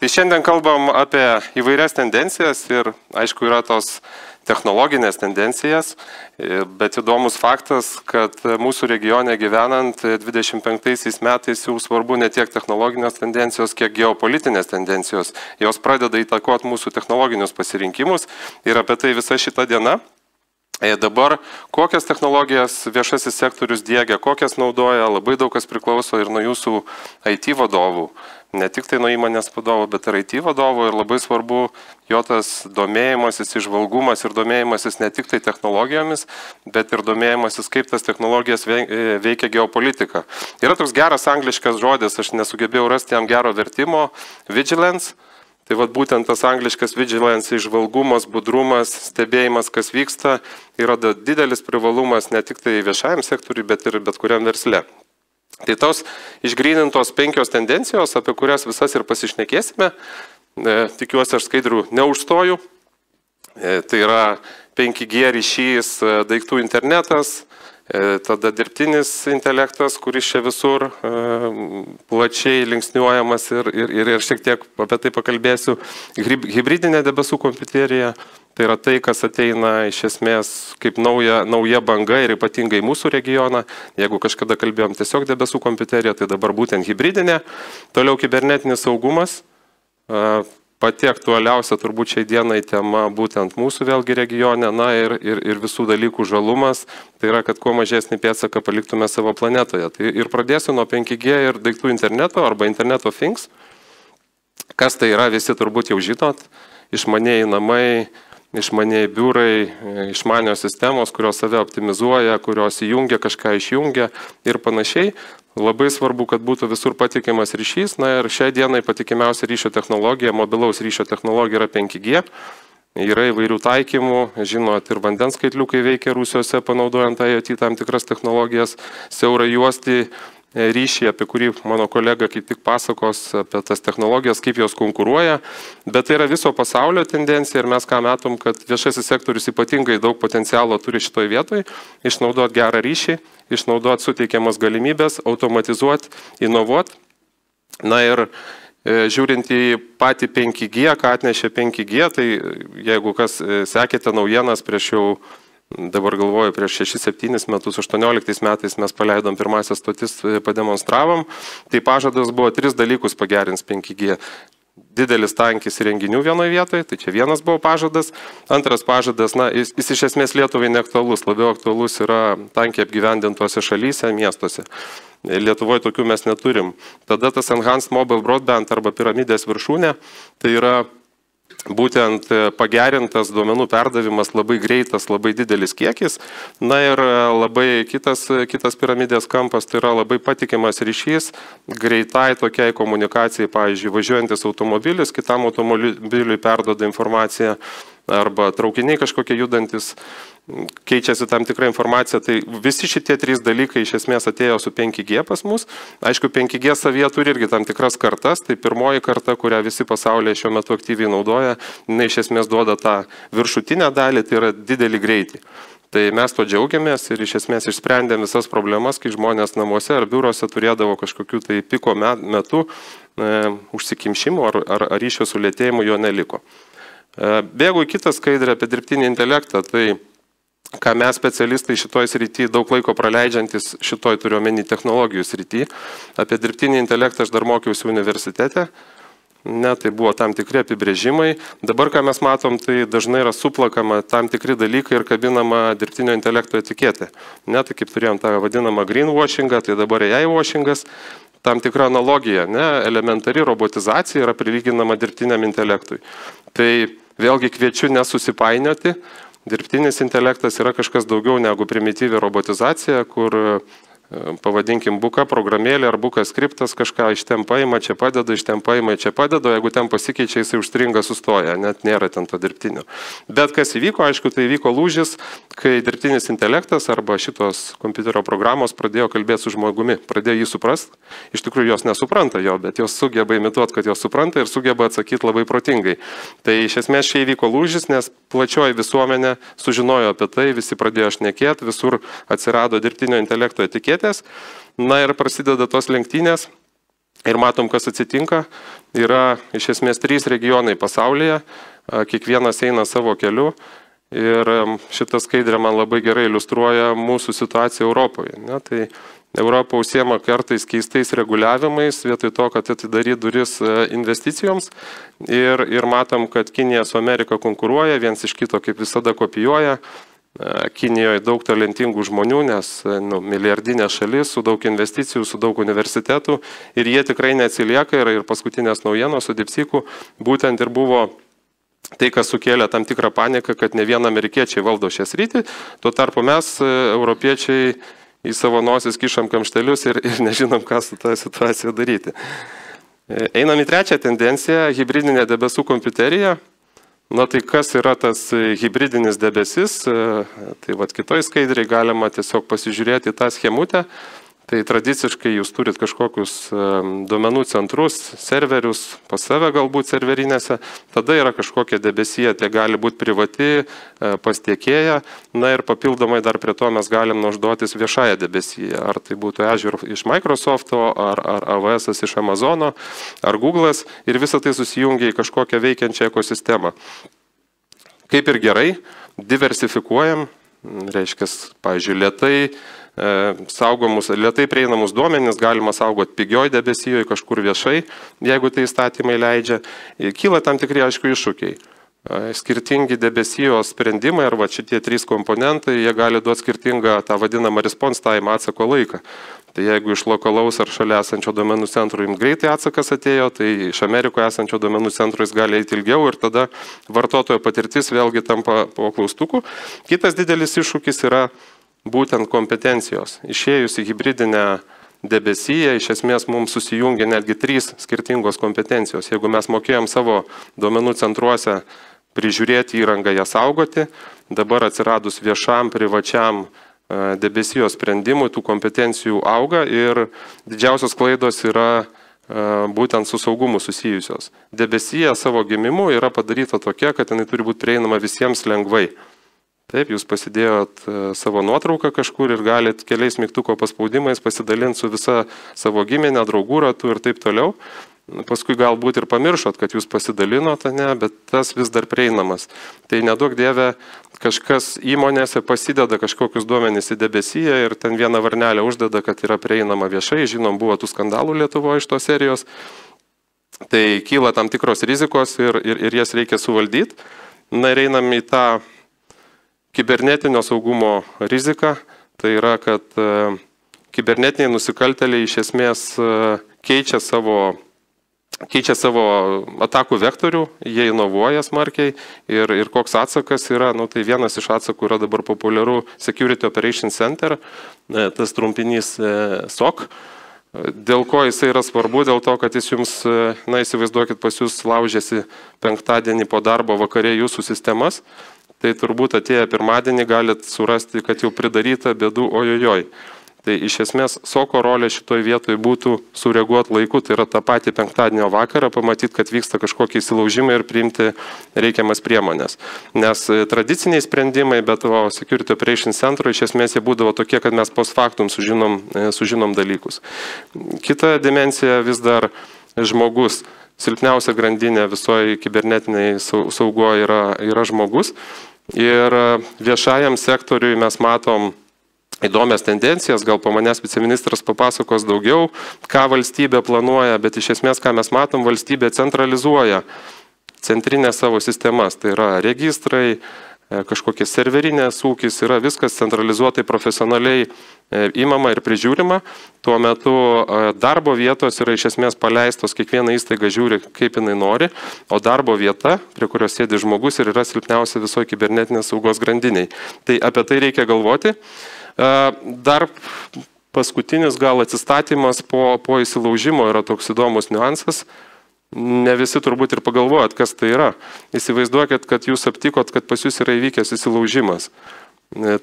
Tai šiandien kalbam apie įvairias tendencijas ir, aišku, yra tos technologinės tendencijas, bet įdomus faktas, kad mūsų regione gyvenant 25 metais jau svarbu ne tiek technologinės tendencijos, kiek geopolitinės tendencijos. Jos pradeda įtakoti mūsų technologinius pasirinkimus ir apie tai visa šita diena. Dabar kokias technologijas viešasis sektorius diegia, kokias naudoja, labai daug kas priklauso ir nuo jūsų IT vadovų. Ne tik tai nuo įmonės vadovų, bet ir IT vadovų ir labai svarbu jo tas domėjimasis, išvalgumas ir domėjimasis ne tik tai technologijomis, bet ir domėjimasis, kaip tas technologijas veikia geopolitika. Yra toks geras angliškas žodis, aš nesugebėjau rasti jam gero vertimo, vigilance. Tai vat būtent tas angliškas vigilance, išvalgumas, budrumas, stebėjimas, kas vyksta, yra didelis privalumas ne tik tai viešajam sektoriui, bet ir bet kuriam versle. Tai tos išgrynintos 5 tendencijos, apie kurias visas ir pasišnekėsime, tikiuosi aš skaidrių neužstoju. Tai yra 5G ryšys, daiktų internetas, tada dirbtinis intelektas, kuris čia visur plačiai linksniuojamas ir šiek tiek apie tai pakalbėsiu. Hibridinė debesų kompiuterija, tai yra tai, kas ateina iš esmės kaip nauja banga ir ypatingai mūsų regioną. Jeigu kažkada kalbėjom tiesiog debesų kompiuterija, tai dabar būtent hibridinė. Toliau kibernetinis saugumas. Pati aktualiausia turbūt šiai dienai tema būtent mūsų vėlgi regione, na ir visų dalykų žalumas, tai yra, kad kuo mažesnį pėdsaką paliktume savo planetoje. Tai ir pradėsiu nuo 5G ir daiktų interneto arba Internet of Things. Kas tai yra, visi turbūt jau žinot, išmanieji namai, išmanieji biurai, išmanios sistemos, kurios save optimizuoja, kurios įjungia, kažką išjungia ir panašiai. Labai svarbu, kad būtų visur patikimas ryšys. Na ir šiai dienai patikimiausia ryšio technologija, mobilaus ryšio technologija yra 5G. Yra įvairių taikymų, žinot, ir vandens skaitliukai veikia Rusijose, panaudojant IoT tam tikras technologijas, siaurą juostį ryšį, apie kurį mano kolega kaip tik pasakos apie tas technologijas, kaip jos konkuruoja. Bet tai yra viso pasaulio tendencija ir mes ką matom, kad viešasis sektorius ypatingai daug potencialo turi šitoj vietoj, išnaudoti gerą ryšį, išnaudoti suteikiamas galimybės, automatizuoti, inovuoti. Na ir žiūrint į patį 5G, ką atnešė 5G, tai jeigu kas sekėte naujienas prieš jau, dabar galvoju, prieš 6-7 metus, 18 metais mes paleidom pirmąsias stotis, pademonstravom, tai pažadas buvo 3 dalykus pagerins 5G. Didelis tankis įrenginių vienoje vietoje, tai čia vienas buvo pažadas. Antras pažadas, na, jis iš esmės Lietuvai neaktualus, labiau aktualus yra tankiai apgyvendintose šalyse, miestuose. Lietuvoje tokių mes neturim. Tada tas Enhanced Mobile Broadband arba piramidės viršūnė, tai yra būtent pagerintas duomenų perdavimas, labai greitas, labai didelis kiekis. Na ir labai kitas piramidės kampas, tai yra labai patikimas ryšys, greitai tokiai komunikacijai, pavyzdžiui, važiuojantis automobilis, kitam automobiliui perduoda informaciją, arba traukiniai kažkokie judantis, keičiasi tam tikrą informaciją. Tai visi šitie 3 dalykai iš esmės atėjo su 5G pas mus. Aišku, 5G savyje turi irgi tam tikras kartas. Tai pirmoji karta, kurią visi pasaulyje šiuo metu aktyviai naudoja, jinai iš esmės duoda tą viršutinę dalį, tai yra didelį greitį. Tai mes to džiaugiamės ir iš esmės išsprendėm visas problemas, kai žmonės namuose ar biurose turėdavo kažkokių tai piko metu užsikimšimų ar ryšio sulėtėjimų, jo neliko. Bėgu į kitą skaidrę apie dirbtinį intelektą, tai ką mes specialistai šitoj srity daug laiko praleidžiantis šitoj turiuomenį technologijų srity. Apie dirbtinį intelektą aš dar mokiausi universitete, ne, tai buvo tam tikri apibrėžimai. Dabar, ką mes matom, tai dažnai yra suplakama tam tikri dalykai ir kabinama dirbtinio intelekto etiketė. Ne, tai kaip turėjom tą vadinamą greenwashingą, tai dabar AI washingas. Tam tikra analogija, ne, elementari robotizacija yra prilyginama dirbtiniam intelektui. Tai vėlgi kviečiu nesusipainioti. Dirbtinis intelektas yra kažkas daugiau negu primityvi robotizacija, kur pavadinkim buka programėlė ar buka skriptas, kažką iš ten paima, čia padeda, iš ten paima, čia padeda, jeigu ten pasikeičia, jisai užstringa, sustoja, net nėra ten to dirbtinio. Bet kas įvyko, aišku, tai įvyko lūžis, kai dirbtinis intelektas arba šitos kompiuterio programos pradėjo kalbėti su žmogumi, pradėjo jį suprasti. Iš tikrųjų jos nesupranta jo, bet jos sugeba imituoti, kad jos supranta ir sugeba atsakyti labai protingai. Tai iš esmės čia įvyko lūžis, nes plačioji visuomenė sužinojo apie tai, visi pradėjo šnekėti, visur atsirado dirbtinio intelekto etiketės. Na ir prasideda tos lenktynės. Ir matom, kas atsitinka. Yra iš esmės 3 regionai pasaulyje, kiekvienas eina savo keliu. Ir šitą skaidrę man labai gerai iliustruoja mūsų situaciją Europoje. Ne? Tai Europa užsiema kartais keistais reguliavimais, vietoj to, kad atidaryti duris investicijoms. Ir matom, kad Kinija su Amerika konkuruoja, viens iš kito kaip visada kopijuoja. Kinijoje daug talentingų žmonių, nes milijardinė šalis su daug investicijų, su daug universitetų. Ir jie tikrai neatsilieka. Ir paskutinės naujienos su DeepSeek'u būtent ir buvo tai, kas sukėlė tam tikrą paniką, kad ne vien amerikiečiai valdo šią sritį. Tuo tarpu mes, europiečiai, į savo nosis kišam kamštelius ir nežinom, ką su tą situaciją daryti. Einam į trečią tendenciją – hibridinė debesų kompiuterija. Na tai kas yra tas hibridinis debesis? Tai vat kitoj skaidriai galima tiesiog pasižiūrėti tą schemutę. Tai tradiciškai jūs turit kažkokius duomenų centrus, serverius, pas save galbūt serverinėse. Tada yra kažkokia debesija, tai gali būti privati, pas tiekėją. Na ir papildomai dar prie to mes galim naudotis viešąją debesiją. Ar tai būtų Azure iš Microsoft'o, ar AWS iš Amazono, ar Google'as. Ir visą tai susijungia į kažkokią veikiančią ekosistemą. Kaip ir gerai, diversifikuojam, reiškia, pavyzdžiui, lėtai prieinamus duomenis galima saugoti pigioj debesijoje, kažkur viešai, jeigu tai įstatymai leidžia. Kyla tam tikri, aišku, iššūkiai. Skirtingi debesijos sprendimai, arba šitie 3 komponentai, jie gali duoti skirtingą tą vadinamą response time, atsako laiką. Tai jeigu iš lokalaus ar šalia esančio duomenų centro jums greitai atsakas atėjo, tai iš Amerikoje esančio duomenų centro jis gali eiti ilgiau ir tada vartotojo patirtis vėlgi tampa po klaustuku. Kitas didelis iššūkis yra būtent kompetencijos. Išėjus į hibridinę debesiją, iš esmės mums susijungia netgi 3 skirtingos kompetencijos. Jeigu mes mokėjom savo duomenų centruose prižiūrėti įrangą, ją saugoti, dabar atsiradus viešam, privačiam debesijos sprendimui, tų kompetencijų auga ir didžiausios klaidos yra būtent su saugumu susijusios. Debesija savo gimimu yra padaryta tokia, kad jinai turi būti prieinama visiems lengvai. Taip, jūs pasidėjot savo nuotrauką kažkur ir galit keliais mygtuko paspaudimais pasidalinti su visa savo giminė, draugų ratu ir taip toliau. Paskui galbūt ir pamiršot, kad jūs pasidalinote, ne, bet tas vis dar prieinamas. Tai nedaug dieve, kažkas įmonėse pasideda kažkokius duomenys į debesiją ir ten vieną varnelę uždeda, kad yra prieinama viešai. Žinom, buvo tų skandalų Lietuvoje iš tos serijos. Tai kyla tam tikros rizikos ir jas reikia suvaldyti. Na ir einam į tą kibernetinio saugumo riziką. Tai yra, kad kibernetiniai nusikaltėliai iš esmės keičia savo atakų vektorių, jie inovuoja smarkiai ir koks atsakas yra, tai vienas iš atsakų yra dabar populiarų Security Operations Center, tas trumpinys SOC. Dėl ko jisai yra svarbu? Dėl to, kad jis jums, įsivaizduokit, pas jūs laužėsi penktadienį po darbo vakarė jūsų sistemas, tai turbūt atėję pirmadienį galit surasti, kad jau pridaryta bėdų ojojoj. Tai iš esmės SOC-o rolė šitoj vietoj būtų sureaguoti laiku, tai yra tą patį penktadienio vakarą, pamatyti, kad vyksta kažkokie įsilaužimai ir priimti reikiamas priemonės. Nes tradiciniai sprendimai, bet Security Operations Centro iš esmės jie būdavo tokie, kad mes post factum sužinom dalykus. Kita dimensija vis dar žmogus. Silpniausia grandinė visoje kibernetiniai saugoje yra žmogus. Ir viešajam sektoriui mes matom įdomias tendencijas, gal po manęs viceministras papasakos daugiau, ką valstybė planuoja, bet iš esmės, ką mes matom, valstybė centralizuoja centrinės savo sistemas. Tai yra registrai, kažkokie serverinės ūkis, yra viskas centralizuotai profesionaliai įmama ir prižiūrima. Tuo metu darbo vietos yra iš esmės paleistos, kiekviena įstaiga žiūri, kaip jinai nori, o darbo vieta, prie kurios sėdi žmogus ir yra silpniausia visoje kibernetinės saugos grandiniai. Tai apie tai reikia galvoti. Dar paskutinis gal atsistatymas po įsilaužimo yra toks įdomus niuansas. Ne visi turbūt ir pagalvojat, kas tai yra. Įsivaizduokit, kad jūs aptikot, kad pas jūs yra įvykęs įsilaužimas.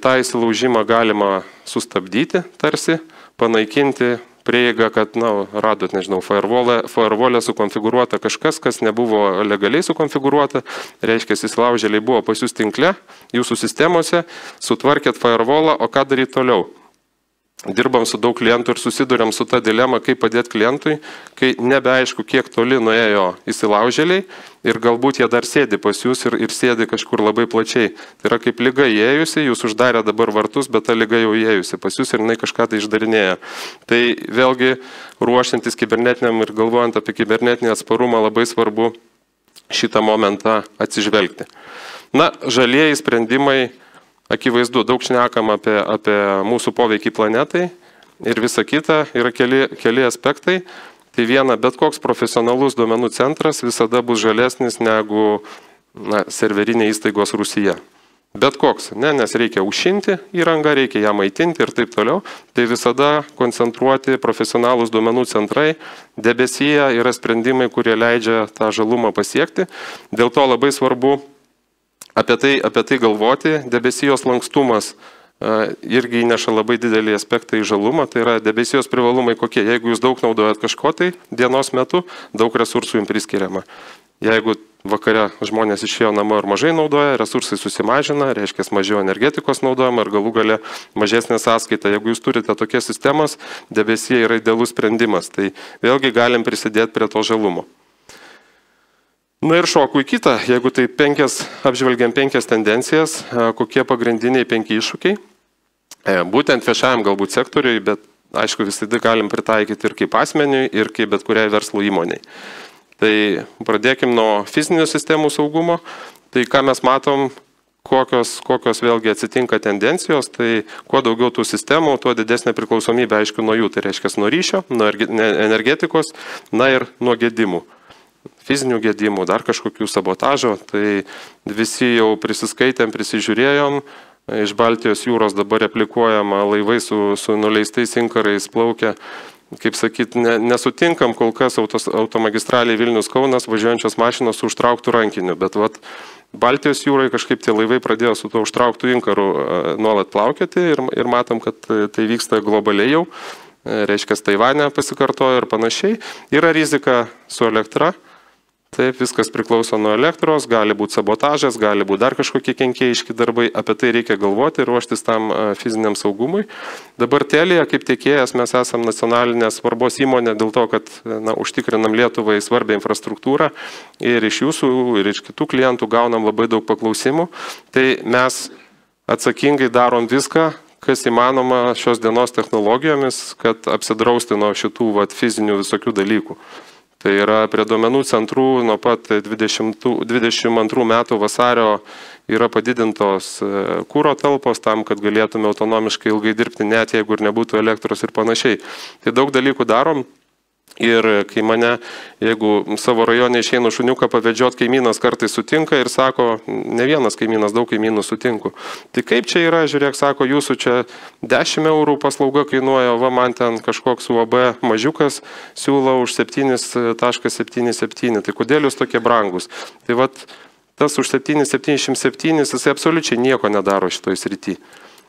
tą įsilaužimą galima sustabdyti tarsi, panaikinti prieigą, kad, radot, nežinau, firewall'e sukonfigūruota kažkas, kas nebuvo legaliai sukonfigūruota, reiškia, įsilaužėliai buvo pas jūs tinkle, jūsų sistemose, sutvarkėt firewall'ą, o ką daryti toliau? dirbam su daug klientų ir susiduriam su ta dilema, kaip padėti klientui, kai nebeaišku, kiek toli nuėjo įsilaužėliai ir galbūt jie dar sėdi pas jūs ir sėdi kažkur labai plačiai. Tai yra kaip lyga įėjusi, jūs uždarė dabar vartus, bet ta lyga jau įėjusi pas jūs ir jinai kažką tai išdarinėja. Tai vėlgi ruošiantis kibernetiniam ir galvojant apie kibernetinį atsparumą labai svarbu šitą momentą atsižvelgti. Na, žalieji sprendimai, akivaizdu, daug šnekam apie mūsų poveikį planetai ir visa kita, yra keli aspektai. Tai viena, bet koks profesionalus duomenų centras visada bus žalesnis negu serverinė įstaigos rūsyje. Bet koks, nes reikia užšinti įrangą, reikia ją maitinti ir taip toliau. Tai visada koncentruoti profesionalūs duomenų centrai, debesyje yra sprendimai, kurie leidžia tą žalumą pasiekti. Dėl to labai svarbu apie tai galvoti. Debesijos lankstumas irgi įneša labai didelį aspektą į žalumą. Tai yra debesijos privalumai kokie. Jeigu jūs daug naudojat kažko tai dienos metu, daug resursų jums priskiriama. Jeigu vakare žmonės išėjo namo ir mažai naudoja, resursai susimažina, reiškia mažiau energetikos naudojama ir galų gale mažesnė sąskaita. Jeigu jūs turite tokias sistemas, debesija yra idealus sprendimas. Tai vėlgi galim prisidėti prie to žalumo. Na ir šoku į kitą, jeigu tai apžvelgiam 5 tendencijas, kokie pagrindiniai 5 iššūkiai. Būtent viešajam galbūt sektoriui, bet aišku visada galim pritaikyti ir kaip asmeniui, ir kaip bet kuriai verslo įmoniai. Tai pradėkim nuo fizinių sistemų saugumo. Tai ką mes matom, kokios vėlgi atsitinka tendencijos, tai kuo daugiau tų sistemų, tuo didesnė priklausomybė aišku nuo jų, tai reiškia nuo ryšio, nuo energetikos, na ir nuo gedimų. Fizinių gedimų, dar kažkokių sabotažo, tai visi jau prisiskaitėm, prisižiūrėjom, iš Baltijos jūros dabar replikuojama laivai su nuleistais inkarais plaukia. Kaip sakyt, nesutinkam kol kas automagistraliai Vilnius Kaunas važiuojančios mašinos su užtrauktų rankiniu, bet Baltijos jūrai kažkaip tie laivai pradėjo su to užtrauktų inkaru nuolat plaukioti ir matom, kad tai vyksta globaliai jau, reiškia Taivane pasikartojo ir panašiai. Yra rizika su elektra. Taip, viskas priklauso nuo elektros, gali būti sabotažas, gali būti dar kažkokie kenkėjiški darbai, apie tai reikia galvoti ir ruoštis tam fiziniam saugumui. Dabar Telia kaip tiekėjas mes esam nacionalinės svarbos įmonė dėl to, kad užtikrinam Lietuvai svarbią infrastruktūrą ir iš jūsų, ir iš kitų klientų gaunam labai daug paklausimų. Tai mes atsakingai darom viską, kas įmanoma šios dienos technologijomis, kad apsidrausti nuo šitų fizinių visokių dalykų. Tai yra prie duomenų centrų nuo pat 22 metų vasario yra padidintos kuro talpos tam, kad galėtume autonomiškai ilgai dirbti, net jeigu ir nebūtų elektros ir panašiai. Tai daug dalykų darom. Ir kai mane, jeigu savo rajone išeinu šuniuką pavedžiot, kaimynas kartais sutinka ir sako, ne vienas kaimynas, daug kaimynų sutinku. Tai kaip čia yra, žiūrėk, sako, jūsų čia 10 eurų paslauga kainuoja, man ten kažkoks UAB mažiukas siūlo už 7,77. Tai kodėl jūs tokie brangus? Tai tas už 7,77 jisai absoliučiai nieko nedaro šitoj srity.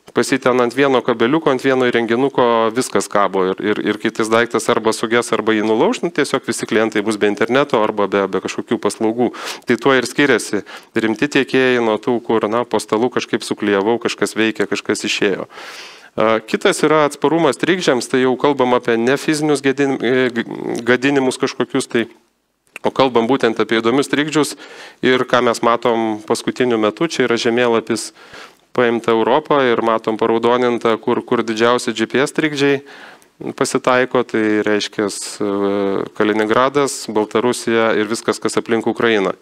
Pasiten ant vieno kabeliuko, ant vieno įrenginuko viskas kabo ir kitas daiktas arba suges, arba jį nulauš, tiesiog visi klientai bus be interneto arba be kažkokių paslaugų. Tai tuo ir skiriasi rimti tiekėjai nuo tų, kur po stalu kažkaip suklijavau, kažkas veikia, kažkas išėjo. Kitas yra atsparumas trikdžiams, tai jau kalbam apie nefizinius gadinimus kažkokius, o kalbam būtent apie įdomius trikdžius ir ką mes matom paskutiniu metu, čia yra žemėlapis paimta Europą ir matom paraudonintą, kur didžiausi GPS trikdžiai pasitaiko, tai reiškia Kaliningradas, Baltarusija ir viskas, kas aplink Ukrainą.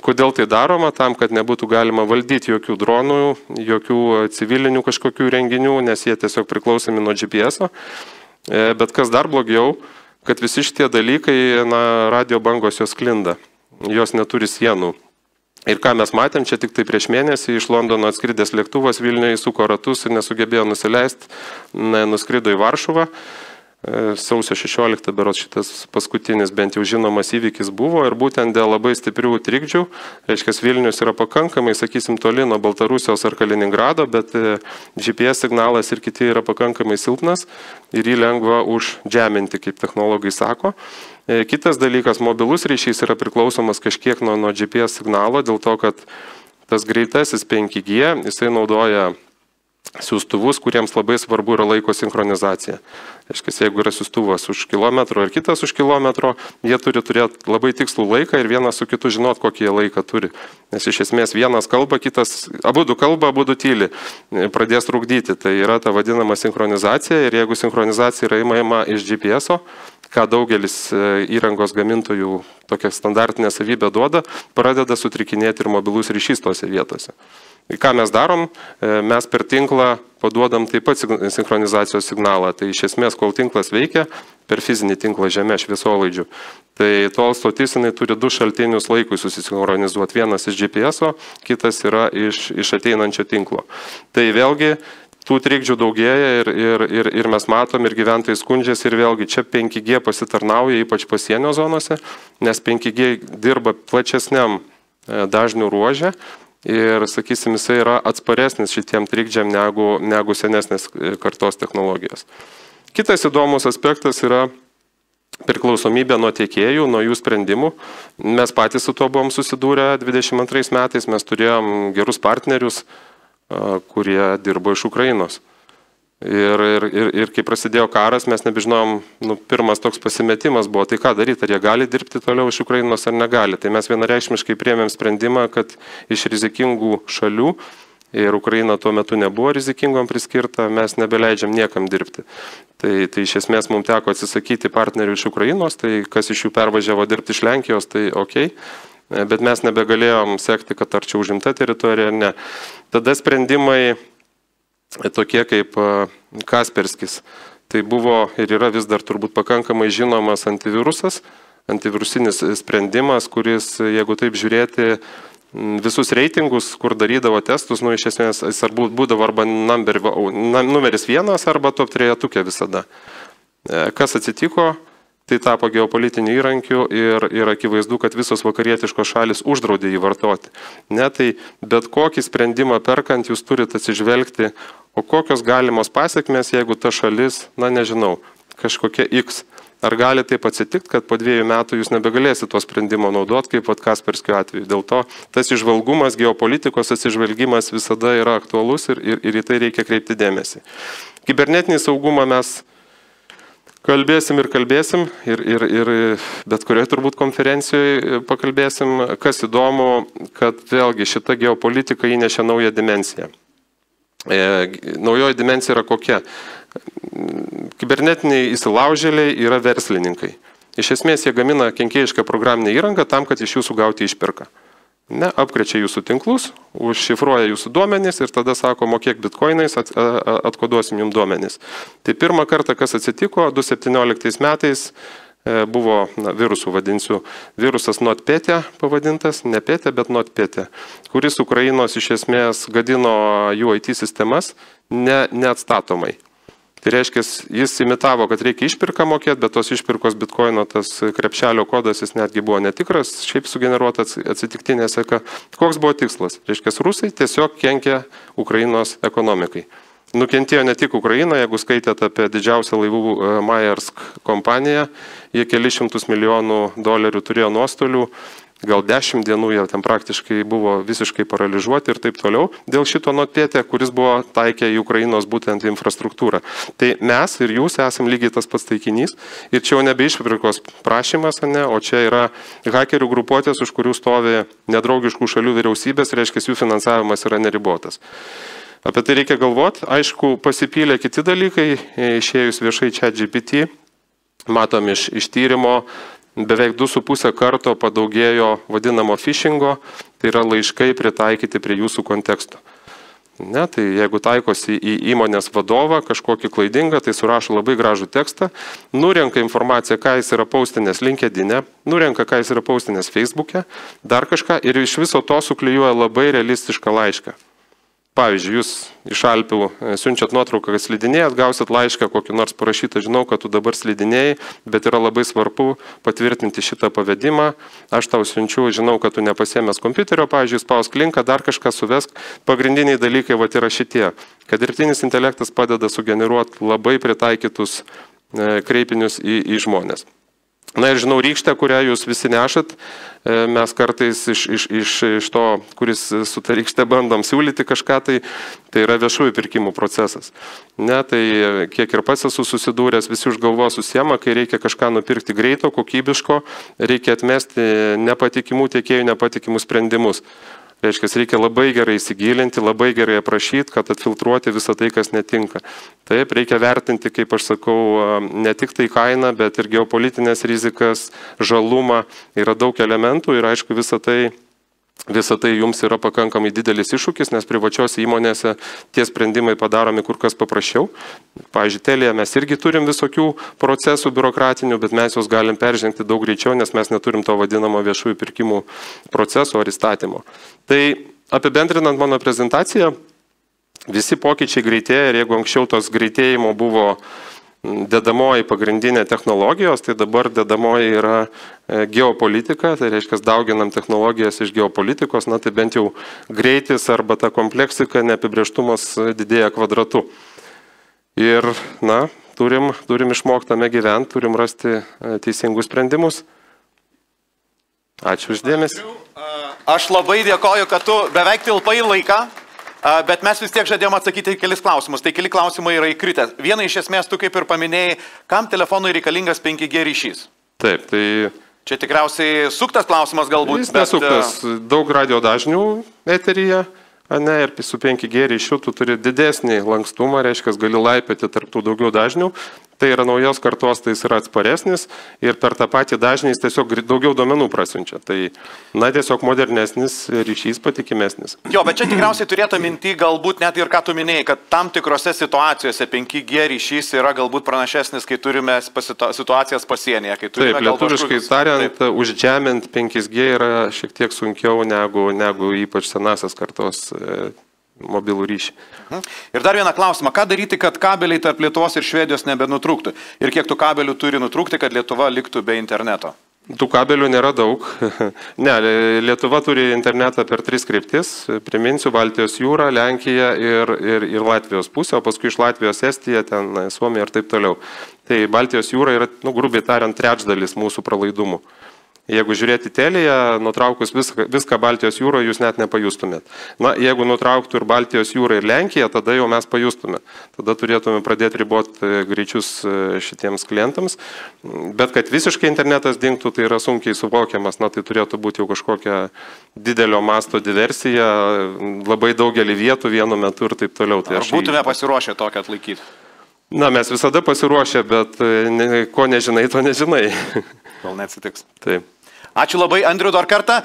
Kodėl tai daroma? Tam, kad nebūtų galima valdyti jokių dronų, jokių civilinių kažkokių renginių, nes jie tiesiog priklausomi nuo GPS-o. Bet kas dar blogiau, kad visi šitie dalykai, radio bangos jos sklinda, jos neturi sienų. Ir ką mes matėm, čia tik tai prieš mėnesį iš Londono atskridęs lėktuvas Vilniuje įsuko ratus ir nesugebėjo nusileisti, nuskrido į Varšuvą. Sausio 16 berods šitas paskutinis bent jau žinomas įvykis buvo ir būtent dėl labai stiprių trikdžių, reiškia Vilnius yra pakankamai, sakysim, toli nuo Baltarusijos ar Kaliningrado, bet GPS signalas ir kiti yra pakankamai silpnas ir jį lengva užžeminti, kaip technologai sako. Kitas dalykas, mobilus ryšys yra priklausomas kažkiek nuo GPS signalo, dėl to, kad tas greitasis 5G, jisai naudoja siųstuvus, kuriems labai svarbu yra laiko sinchronizacija. Aiškiai, jeigu yra siųstuvas už kilometro ir kitas už kilometro, jie turi turėti labai tikslų laiką ir vienas su kitu žinot, kokį jie laiką turi. Nes iš esmės vienas kalba, kitas abudu kalba, abudu tyli, pradės trukdyti. Tai yra ta vadinama sinchronizacija ir jeigu sinchronizacija yra įmama iš GPS-o, ką daugelis įrangos gamintojų tokią standartinę savybę duoda, pradeda sutrikinėti ir mobilus ryšys tose vietose. Ką mes darom? Mes per tinklą paduodam taip pat sinchronizacijos signalą. Tai iš esmės, kol tinklas veikia, per fizinį tinklą žemė šviesolaidžių. Tai tol stotis jinai turi du šaltinius laikui susisinchronizuoti. Vienas iš GPS-o, kitas yra iš ateinančio tinklo. Tai vėlgi tų trikdžių daugėja ir mes matom, ir gyventojai skundžiasi, ir vėlgi čia 5G pasitarnauja, ypač pasienio zonose, nes 5G dirba plačesniam dažnių ruože. Ir, sakysim, jisai yra atsparesnis šitiem trikdžiam negu senesnės kartos technologijos. Kitas įdomus aspektas yra priklausomybė nuo tiekėjų, nuo jų sprendimų. Mes patys su tuo buvom susidūrę 22 metais, mes turėjom gerus partnerius, kurie dirbo iš Ukrainos. Ir kai prasidėjo karas, mes nebežinojom, pirmas toks pasimetimas buvo, tai ką daryti, ar jie gali dirbti toliau iš Ukrainos ar negali. Tai mes vienareikšmiškai priėmėm sprendimą, kad iš rizikingų šalių, ir Ukraina tuo metu nebuvo rizikingom priskirta, mes nebeleidžiam niekam dirbti. Tai iš esmės mums teko atsisakyti partnerių iš Ukrainos, tai kas iš jų pervažiavo dirbti iš Lenkijos, tai ok. Bet mes nebegalėjom sekti, kad ar čia užimta teritorija ar ne. Tada sprendimai tokie kaip Kasperskis. Tai buvo ir yra vis dar turbūt pakankamai žinomas antivirusas, antivirusinis sprendimas, kuris, jeigu taip žiūrėti visus reitingus, kur darydavo testus, iš esmės jis būdavo arba numeris 1 arba top 3 visada. Kas atsitiko? Tai tapo geopolitiniu įrankiu ir akivaizdu, kad visos vakarietiškos šalis uždraudė jį vartoti. Ne, tai bet kokį sprendimą perkant jūs turite atsižvelgti, o kokios galimos pasiekmės, jeigu ta šalis, nežinau, kažkokia X. Ar gali taip atsitikti, kad po 2 metų jūs nebegalėsite to sprendimo naudoti, kaip Kasperskio atveju. Dėl to tas išvalgumas, geopolitikos atsižvelgimas visada yra aktualus ir į tai reikia kreipti dėmesį. Kibernetinį saugumą mes kalbėsim ir bet kurioje turbūt konferencijoje pakalbėsim. Kas įdomu, kad vėlgi šita geopolitika įnešė naują dimensiją. Naujoji dimensija yra kokia? Kibernetiniai įsilaužėliai yra verslininkai. Iš esmės jie gamina kenkėjišką programinę įrangą tam, kad iš jūsų gauti išpirką. Apkrečia jūsų tinklus, užšifruoja jūsų duomenys ir tada sako, mokėk bitkoinais, atkoduosim jums duomenys. Tai pirmą kartą, kas atsitiko, 2017 metais buvo virusų, vadinsiu, virusas NotPetya pavadintas, ne Petya, bet NotPetya, kuris Ukrainos iš esmės gadino jų IT sistemas neatstatomai. Tai reiškia, jis imitavo, kad reikia išpirką mokėti, bet tos išpirkos bitkoino, tas krepšelio kodas, jis netgi buvo netikras, šiaip sugeneruota atsitiktinė seka. Koks buvo tikslas? Reiškia, rusai tiesiog kenkė Ukrainos ekonomikai. Nukentėjo ne tik Ukraina, jeigu skaitėt apie didžiausią laivų Maersk kompaniją, jie kelius šimtus milijonų dolerių turėjo nuostolių, gal 10 dienų jie ten praktiškai buvo visiškai paralyžiuoti ir taip toliau, dėl šito NotPetya, kuris buvo taikę į Ukrainos būtent infrastruktūrą. Tai mes ir jūs esam lygiai tas pats taikinys ir čia jau nebe išpirkos prašymas, o čia yra hakerių grupuotės, už kurių stovi nedraugiškų šalių vyriausybės, reiškia, jų finansavimas yra neribotas. Apie tai reikia galvoti. Aišku, pasipylė kiti dalykai, išėjus viešai ChatGPT, matom iš tyrimo, beveik 2,5 karto padaugėjo vadinamo phishingo, tai yra laiškai pritaikyti prie jūsų konteksto. Ne, tai jeigu taikosi į įmonės vadovą kažkokį klaidingą, tai surašo labai gražų tekstą, nurenka informaciją, ką jis yra paustinės LinkedIn'e, nurenka, ką jis yra paustinės Facebook'e, dar kažką ir iš viso to suklijuoja labai realistišką laišką. Pavyzdžiui, jūs iš Alpių siunčiat nuotrauką, kad slidinėjat, gausit laišką kokį nors parašytą, žinau, kad tu dabar slidinėjai, bet yra labai svarbu patvirtinti šitą pavedimą, aš tau siunčiu, žinau, kad tu nepasiėmęs kompiuterio, pavyzdžiui, spausk linką, dar kažką suvesk. Pagrindiniai dalykai yra šitie, kad dirbtinis intelektas padeda sugeneruoti labai pritaikytus kreipinius į žmonės. Na ir žinau rykštę, kurią jūs visi nešat, mes kartais iš to, kuris su ta rykšte bandom siūlyti kažką, tai yra viešųjų pirkimų procesas. Ne, tai kiek ir pats esu susidūręs, visi už galvos susiema, kai reikia kažką nupirkti greito, kokybiško, reikia atmesti nepatikimų tiekėjų, nepatikimus sprendimus. Reiškia, reikia labai gerai įsigilinti, labai gerai aprašyti, kad atfiltruoti visą tai, kas netinka. Taip, reikia vertinti, kaip aš sakau, ne tik tai kainą, bet ir geopolitinės rizikas, žalumą. Yra daug elementų ir aišku, visą tai jums yra pakankamai didelis iššūkis, nes privačiose įmonėse tie sprendimai padaromi kur kas paprasčiau. Pavyzdžiui, Telija mes irgi turim visokių procesų biurokratinių, bet mes juos galim peržengti daug greičiau, nes mes neturim to vadinamo viešųjų pirkimų proceso ar įstatymo. Tai apibendrinant mano prezentaciją, visi pokyčiai greitėja ir jeigu anksčiau tos greitėjimo buvo dedamoji pagrindinė technologijos, tai dabar dedamoji yra geopolitika, tai reiškia, dauginam technologijas iš geopolitikos, na tai bent jau greitis arba ta kompleksika, neapibrėžtumas didėja kvadratu. Ir, na, turim išmoktame gyventi, turim rasti teisingus sprendimus. Ačiū uždėmesi. Aš labai dėkoju, kad tu beveik tilpai laiką. Bet mes vis tiek žadėjom atsakyti kelis klausimus. Tai keli klausimai yra įkritę. Viena iš esmės, tu kaip ir paminėjai, kam telefonui reikalingas 5G ryšys? Taip, tai... Čia tikriausiai suktas klausimas galbūt. Jis nesuktas. Daug radio dažnių eteryje, ne, ir su 5G ryšiu tu turi didesnį lankstumą, reiškia, gali laipėti tarptų daugiau dažnių. Tai yra naujos kartos, tai jis yra atsparesnis ir per tą patį dažnį jis tiesiog daugiau duomenų prasiunčia. Tai, na, tiesiog modernesnis ryšys, patikimesnis. Jo, bet čia tikriausiai turėtų minti galbūt net ir ką tu minėjai, kad tam tikrose situacijose 5G ryšys yra galbūt pranašesnis, kai turime situacijas pasienyje. Taip, lietuviškai tariant, užžemint 5G yra šiek tiek sunkiau negu ypač senasios kartos mobilų ryšį. Ir dar vieną klausimą. Ką daryti, kad kabeliai tarp Lietuvos ir Švedijos nebenutrūktų? Ir kiek tų kabelių turi nutrūkti, kad Lietuva liktų be interneto? Tų kabelių nėra daug. Ne, Lietuva turi internetą per 3 kryptis. Priminsiu, Baltijos jūra, Lenkija ir Latvijos pusė, o paskui iš Latvijos Estija, ten Suomija ir taip toliau. Tai Baltijos jūra yra, grubiai tariant, trečdalis mūsų pralaidumų. Jeigu žiūrėti Teliją, nutraukus viską Baltijos jūroje, jūs net nepajustumėt. Na, jeigu nutrauktų ir Baltijos jūrą ir Lenkiją, tada jau mes pajustume. Tada turėtume pradėti riboti greičius šitiems klientams. Bet kad visiškai internetas dingtų, tai yra sunkiai suvokiamas. Na, tai turėtų būti jau kažkokia didelio masto diversija, labai daugelį vietų vienu metu ir taip toliau. Tai ar būtume pasiruošę tokią atlaikyti? Na, mes visada pasiruošę, bet ko nežinai, to nežinai. Gal neatsitiks. Taip. Ačiū labai, Andriu, dar kartą.